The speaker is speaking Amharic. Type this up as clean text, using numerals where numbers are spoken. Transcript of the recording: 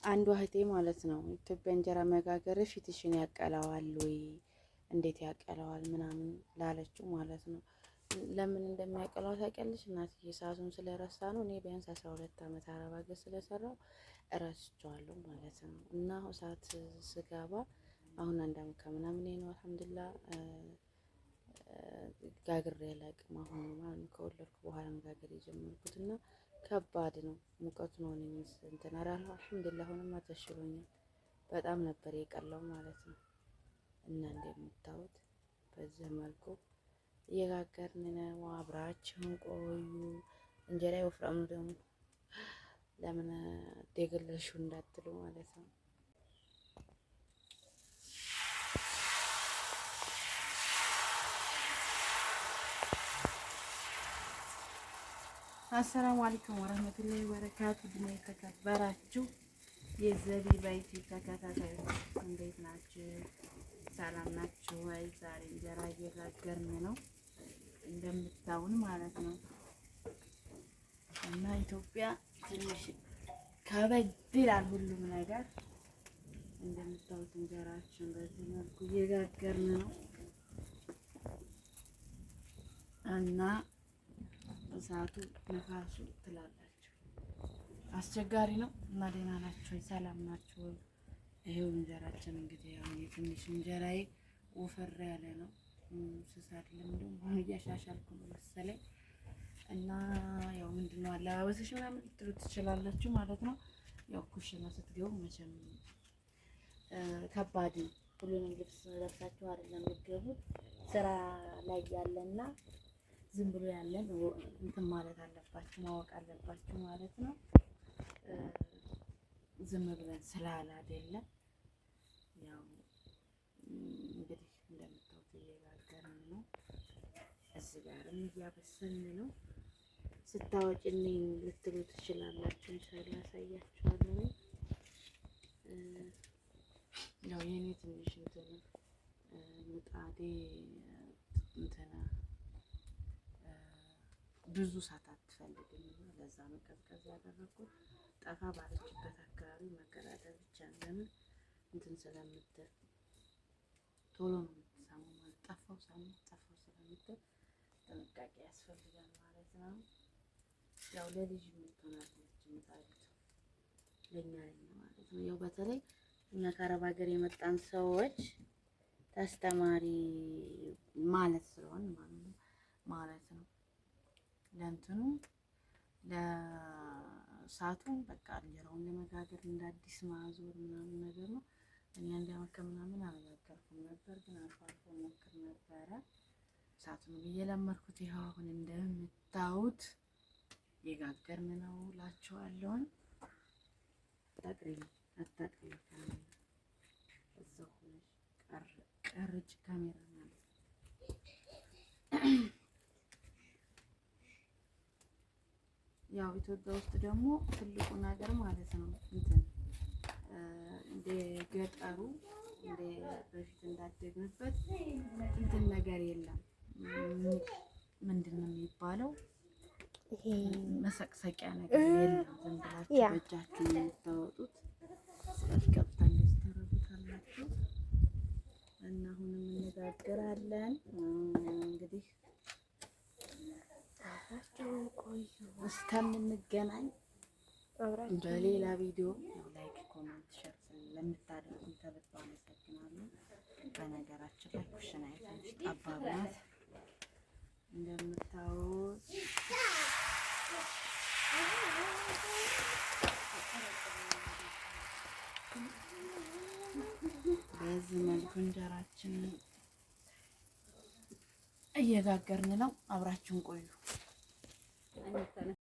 አንዷ እህቴ ማለት ነው ኢትዮጵያ እንጀራ መጋገር ፊትሽን ያቀለዋል ወይ እንዴት ያቀለዋል ምናምን ላለችው ማለት ነው። ለምን እንደሚያቀለው ታውቂያለሽ እናትዬ? ሰዓቱን ስለረሳ ነው። እኔ ቢያንስ 12 ዓመት አረብ ሀገር ስለሰራው እረስቸዋለሁ ማለት ነው። እና ሰዓት ስገባ አሁን አንድ አመት ከምናምን ነው አልሐምዱሊላህ ጋግሬ አላውቅም። አሁን ማለት ከወለድኩ በኋላ መጋገር የጀመርኩት እና ከባድ ነው። ሙቀቱ ነው እንትን አራራው አልሐምዱሊላህ አሁንማ ተሽሎኛል። በጣም ነበር የቀለው ማለት ነው። እና እንደምታዩት በዚህ መልኩ እየጋገርን ነው። አብራችሁን ቆዩ። እንጀራ ወፍራም ደግሞ ለምን ደገለሹ እንዳትሉ ማለት ነው። አሰላሙ አለይኩም ወራህመቱላሂ ወበረካቱ። ድና የተከበራችሁ የዘቢባይቲ ተከታታዮች እንዴት ናችሁ? ሰላም ናችሁ ወይ? ዛሬ እንጀራ እየጋገርን ነው እንደምታውን ማለት ነው። እና ኢትዮጵያ ትንሽ ከበድ ይላል ሁሉም ነገር። እንደምታዩት እንጀራችን በዚህ መልኩ እየጋገርን ነው እና እሳቱ ነፋሱ ትላላችሁ አስቸጋሪ ነው። እና ደህና ናችሁ ወይ? ሰላም ናችሁ ወይ? ይሄው እንጀራችን እንግዲህ ያው የትንሽ እንጀራዬ ወፈር ያለ ነው። ስሳድልም ደግሞ እያሻሻልኩ ነው መሰለኝ። እና ያው ምንድነው አለባበስሽ ምናምን ልትሉ ትችላላችሁ ማለት ነው። ያው ኩሽና ስትገቡ መቼም ከባድ ነው። ሁሉንም ልብስ ለብሳችሁ አይደለም የምትገቡት። ስራ ላይ ያለና ዝም ብሎ ያለን እንትን ማለት አለባችሁ ማወቅ አለባችሁ ማለት ነው። ዝም ብለን ስላል አይደለም። ያው እንግዲህ እንደምታውቁት እየጋገርን ነው። እዚህ ጋርም እያበሰልን ነው። ስታወጪልኝ ልትሉ ትችላላችሁ። ኢንሻአላህ አሳያችኋለሁ። ያው የኔ ትንሽ እንትን ምጣዴ እንትን ብዙ ሰዓት አትፈልግም እና ለዛ ነው ቀዝቀዝ ያደረኩት። ጠፋ ባለችበት አካባቢ መቀዳደር ብቻ ለምን እንትን ስለምትል ቶሎ ነው የምትሰማው ማለት ጠፋው ስለምትል ጥንቃቄ ያስፈልጋል ማለት ነው። ያው ለልጅ የምትሆናለች ምጣድ ለኛ ማለት ነው። ያው በተለይ እኛ ከአረብ ሀገር የመጣን ሰዎች ተስተማሪ ማለት ስለሆን ማለት ነው ለእንትኑ ለሳቱ በቃ እንጀራውን ለመጋገር እንደ አዲስ ማዞር ምናምን ነገር ነው። እኛ እንዲያመከ ምናምን አልጋገርኩም ነበር፣ ግን አልፎ አልፎ ሞክር ነበረ። ሳቱን እየለመድኩት ይኸው አሁን እንደምታዩት የጋገርን ነው እላችኋለሁ። አታቅሪ እዛው ቀርጭ ካሜራ ማለት ያው ኢትዮጵያ ውስጥ ደግሞ ትልቁ ነገር ማለት ነው እንትን እንደ ገጠሩ እንደ በፊት እንዳደግንበት እንትን ነገር የለም። ምንድነው የሚባለው? ይሄ መሰቅሰቂያ ነገር የለም። ዝም ብላችሁ በእጃችሁ የምታወጡት ቀጥታ ታረጉታላችሁ። እና አሁንም እንጋግራለን እንግዲህ ቆዩ እስከምንገናኝ በሌላ ቪዲዮ። ላይክ፣ ኮሜንት፣ ሼር ለምታደርጉኝ ከልብ አመሰግናለሁ። በነገራችን ላይ ኩሽና ትንሽ ጠባብ ናት እንደምታዩት። በዚህ መልኩ እንጀራችንን እየጋገርን ነው። አብራችሁን ቆዩ።